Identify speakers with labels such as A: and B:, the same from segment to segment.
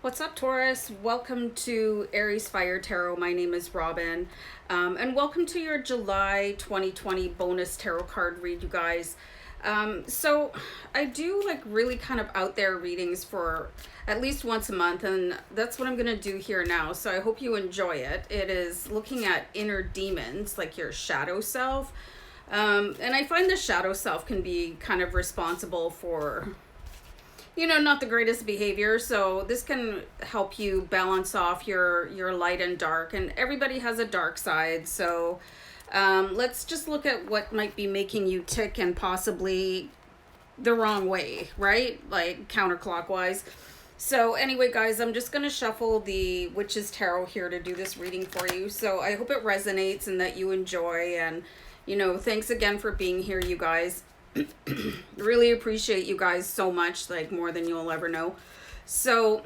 A: What's up, Taurus? Welcome to AriesFireTarot. My name is Robin, and welcome to your July 2020 bonus tarot card read, you guys. So I do like really kind of out there readings for at least once a month, and that's what I'm going to do here now. So I hope you enjoy it. It is looking at inner demons, like your shadow self. And I find the shadow self can be kind of responsible for not the greatest behavior. So this can help you balance off your light and dark, and everybody has a dark side. So let's just look at what might be making you tick and possibly the wrong way, right? Like counterclockwise. So anyway, guys, I'm just going to shuffle the Witch's Tarot here to do this reading for you. So I hope it resonates and that you enjoy. And, thanks again for being here, you guys. Really appreciate you guys so much, like more than you'll ever know. So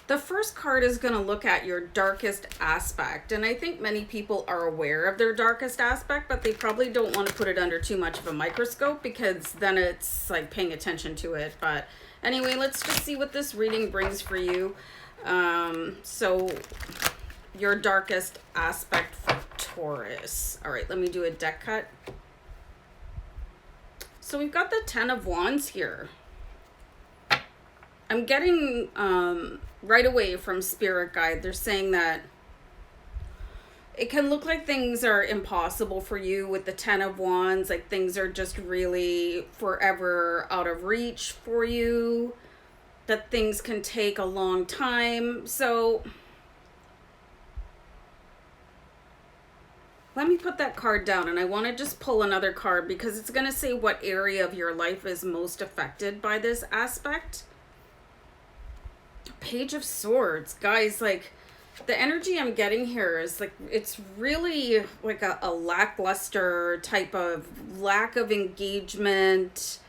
A: the first card is going to look at your darkest aspect, and I think many people are aware of their darkest aspect, but they probably don't want to put it under too much of a microscope because then it's like paying attention to it. But anyway, let's just see what this reading brings for you. So your darkest aspect for Taurus. All right, let me do a deck cut. So we've got the Ten of Wands here. I'm getting right away from Spirit Guide, they're saying that it can look like things are impossible for you with the Ten of Wands, like things are just really forever out of reach for you, that things can take a long time. So let me put that card down, and I want to just pull another card because it's going to say what area of your life is most affected by this aspect. Page of Swords. Guys, like the energy I'm getting here is like it's really like a lackluster type of lack of engagement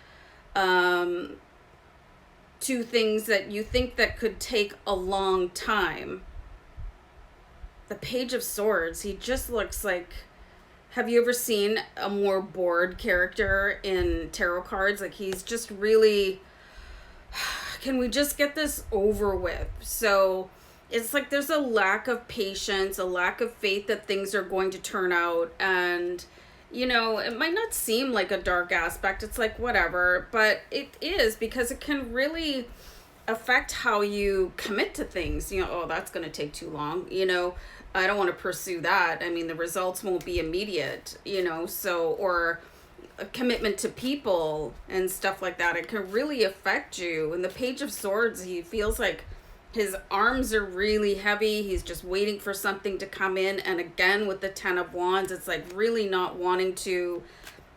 A: to things that you think that could take a long time. The Page of Swords, he just looks like, have you ever seen a more bored character in tarot cards? Like he's just really, can we just get this over with? So it's like there's a lack of patience, a lack of faith that things are going to turn out. And, it might not seem like a dark aspect. It's like whatever, but it is, because it can really affect how you commit to things. Oh, that's going to take too long. I don't want to pursue that. I mean, the results won't be immediate, so, or a commitment to people and stuff like that. It can really affect you. And the Page of Swords, he feels like his arms are really heavy. He's just waiting for something to come in. And again, with the Ten of Wands, it's like really not wanting to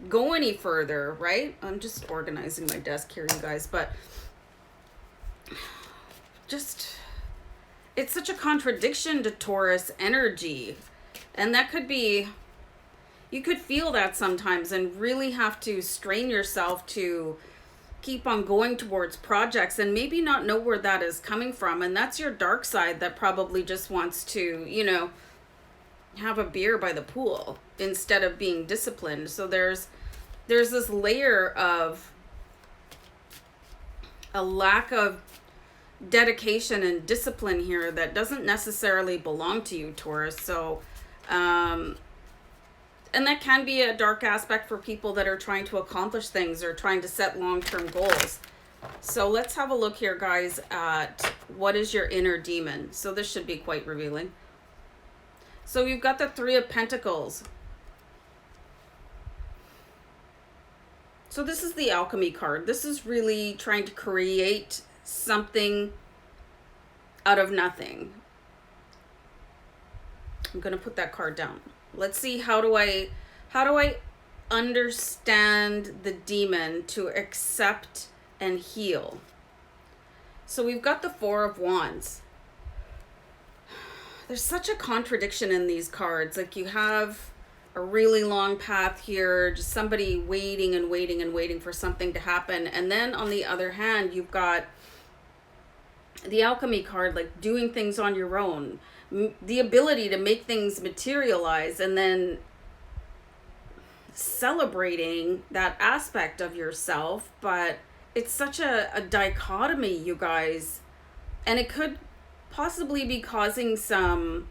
A: go any further, right? I'm just organizing my desk here, you guys, but just, it's such a contradiction to Taurus energy. And that could be, you could feel that sometimes and really have to strain yourself to keep on going towards projects and maybe not know where that is coming from. And that's your dark side that probably just wants to, have a beer by the pool instead of being disciplined. So there's this layer of a lack of dedication and discipline here that doesn't necessarily belong to you, Taurus. So and that can be a dark aspect for people that are trying to accomplish things or trying to set long-term goals. So let's have a look here, guys, at what is your inner demon. So this should be quite revealing. So you've got the Three of Pentacles. So this is the Alchemy card. This is really trying to create something out of nothing. I'm going to put that card down. Let's see, how do I understand the demon to accept and heal? So we've got the Four of Wands. There's such a contradiction in these cards. Like you have a really long path here, just somebody waiting and waiting and waiting for something to happen. And then on the other hand, you've got the Alchemy card, like doing things on your own, the ability to make things materialize, and then celebrating that aspect of yourself. But it's such a dichotomy, you guys. And it could possibly be causing some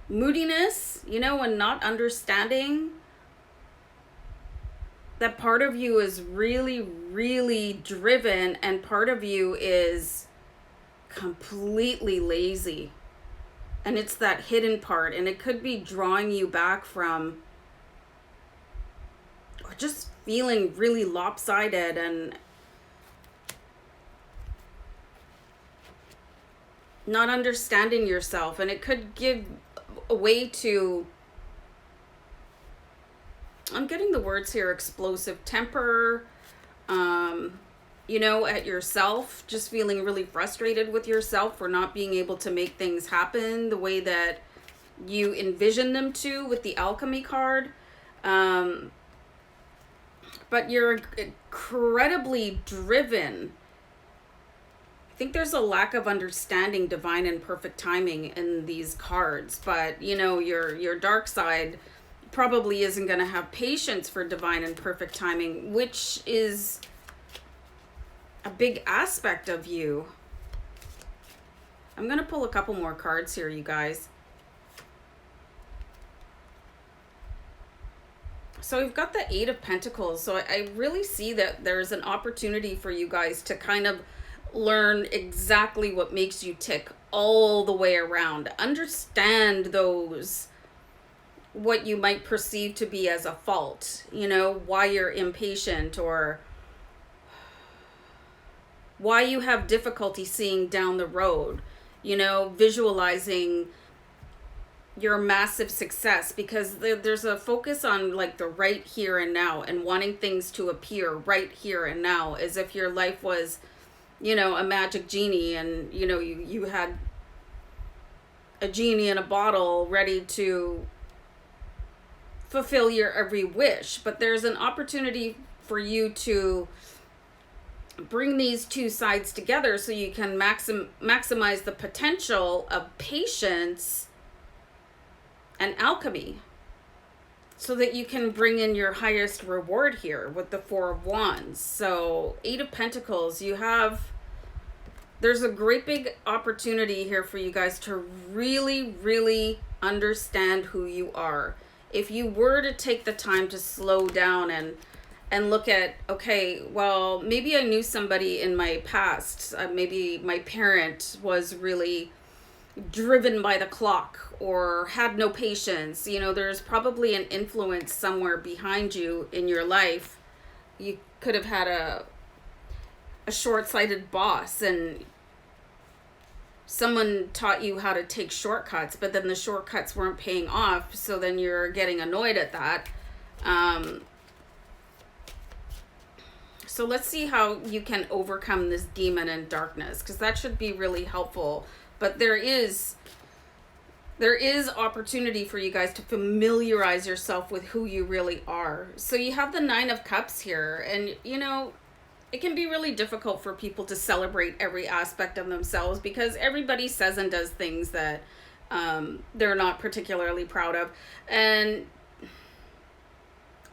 A: moodiness, you know, and not understanding that part of you is really, really driven and part of you is completely lazy. And it's that hidden part, and it could be drawing you back from, or just feeling really lopsided and not understanding yourself. And it could give a way to, I'm getting the words here, explosive temper, you know, at yourself, just feeling really frustrated with yourself for not being able to make things happen the way that you envision them to with the alchemy card. But you're incredibly driven. I think there's a lack of understanding divine and perfect timing in these cards, but you know, your dark side probably isn't going to have patience for divine and perfect timing, which is a big aspect of you. I'm going to pull a couple more cards here, you guys. So we've got the Eight of Pentacles. So I really see that there's an opportunity for you guys to kind of learn exactly what makes you tick all the way around. Understand those, what you might perceive to be as a fault, you know, why you're impatient or why you have difficulty seeing down the road, you know, visualizing your massive success, because there's a focus on like the right here and now and wanting things to appear right here and now, as if your life was, you know, a magic genie, and you know, you had a genie in a bottle ready to fulfill your every wish. But there's an opportunity for you to bring these two sides together so you can maximize the potential of patience and alchemy, so that you can bring in your highest reward here with the Four of Wands. So Eight of Pentacles, there's a great big opportunity here for you guys to really, really understand who you are. If you were to take the time to slow down and look at, okay, well, maybe I knew somebody in my past, maybe my parent was really driven by the clock or had no patience. You know, there's probably an influence somewhere behind you in your life. You could have had a short-sighted boss, and someone taught you how to take shortcuts, but then the shortcuts weren't paying off, so then you're getting annoyed at that. So let's see how you can overcome this demon in darkness, because that should be really helpful. But there is opportunity for you guys to familiarize yourself with who you really are. So you have the Nine of Cups here, and you know, it can be really difficult for people to celebrate every aspect of themselves, because everybody says and does things that they're not particularly proud of. And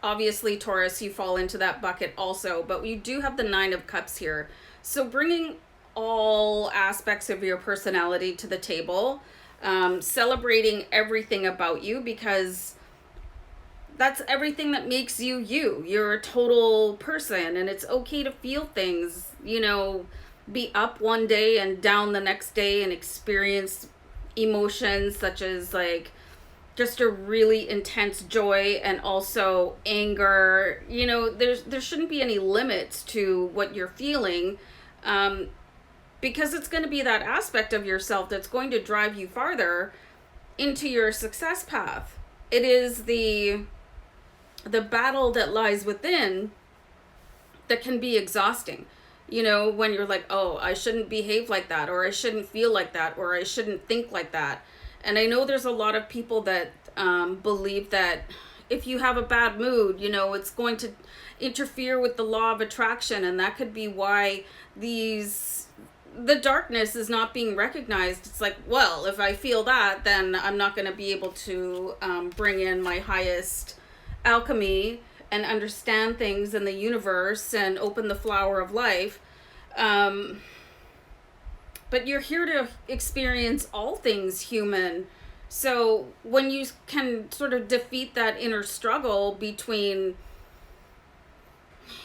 A: obviously, Taurus, you fall into that bucket also, but we do have the Nine of Cups here. So bringing all aspects of your personality to the table, celebrating everything about you, because that's everything that makes you you. You're a total person, and it's okay to feel things, you know, be up one day and down the next day, and experience emotions such as like just a really intense joy and also anger. You know, there shouldn't be any limits to what you're feeling, because it's going to be that aspect of yourself that's going to drive you farther into your success path. It is the battle that lies within that can be exhausting. You know, when you're like, oh, I shouldn't behave like that, or I shouldn't feel like that, or I shouldn't think like that. And I know there's a lot of people that believe that if you have a bad mood, you know, it's going to interfere with the law of attraction. And that could be why the darkness is not being recognized. It's like, well, if I feel that, then I'm not going to be able to bring in my highest alchemy and understand things in the universe and open the flower of life. but you're here to experience all things human. So when you can sort of defeat that inner struggle between,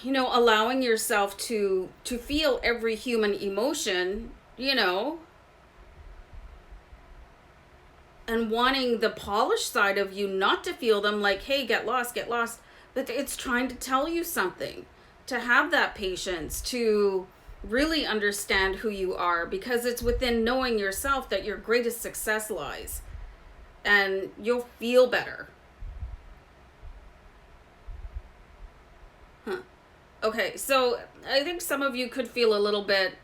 A: you know, allowing yourself to feel every human emotion, you know, and wanting the polished side of you not to feel them, like, hey, get lost, but it's trying to tell you something, to have that patience, to really understand who you are, because it's within knowing yourself that your greatest success lies, and you'll feel better. Okay, so I think some of you could feel a little bit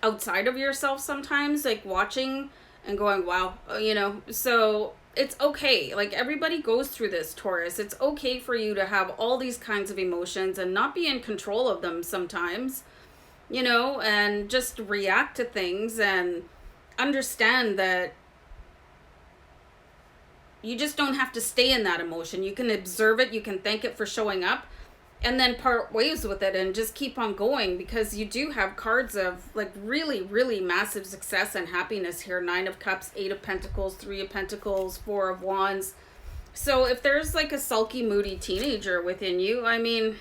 A: outside of yourself sometimes, like watching and going, wow, you know, so it's okay. Like, everybody goes through this, Taurus. It's okay for you to have all these kinds of emotions and not be in control of them sometimes, you know, and just react to things and understand that you just don't have to stay in that emotion. You can observe it, you can thank it for showing up, and then part ways with it and just keep on going, because you do have cards of like really, really massive success and happiness here. 9 of Cups, 8 of Pentacles, 3 of Pentacles, 4 of Wands. So if there's like a sulky, moody teenager within you, I mean,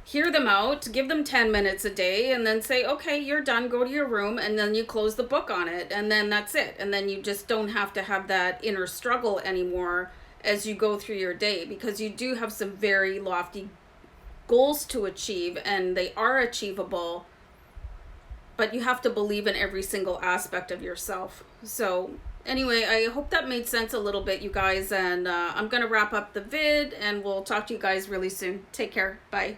A: hear them out, give them 10 minutes a day, and then say, okay, you're done, go to your room, and then you close the book on it, and then that's it. And then you just don't have to have that inner struggle anymore as you go through your day, because you do have some very lofty goals to achieve, and they are achievable, but you have to believe in every single aspect of yourself. So anyway, I hope that made sense a little bit, you guys, and I'm gonna wrap up the vid, and we'll talk to you guys really soon. Take care. Bye.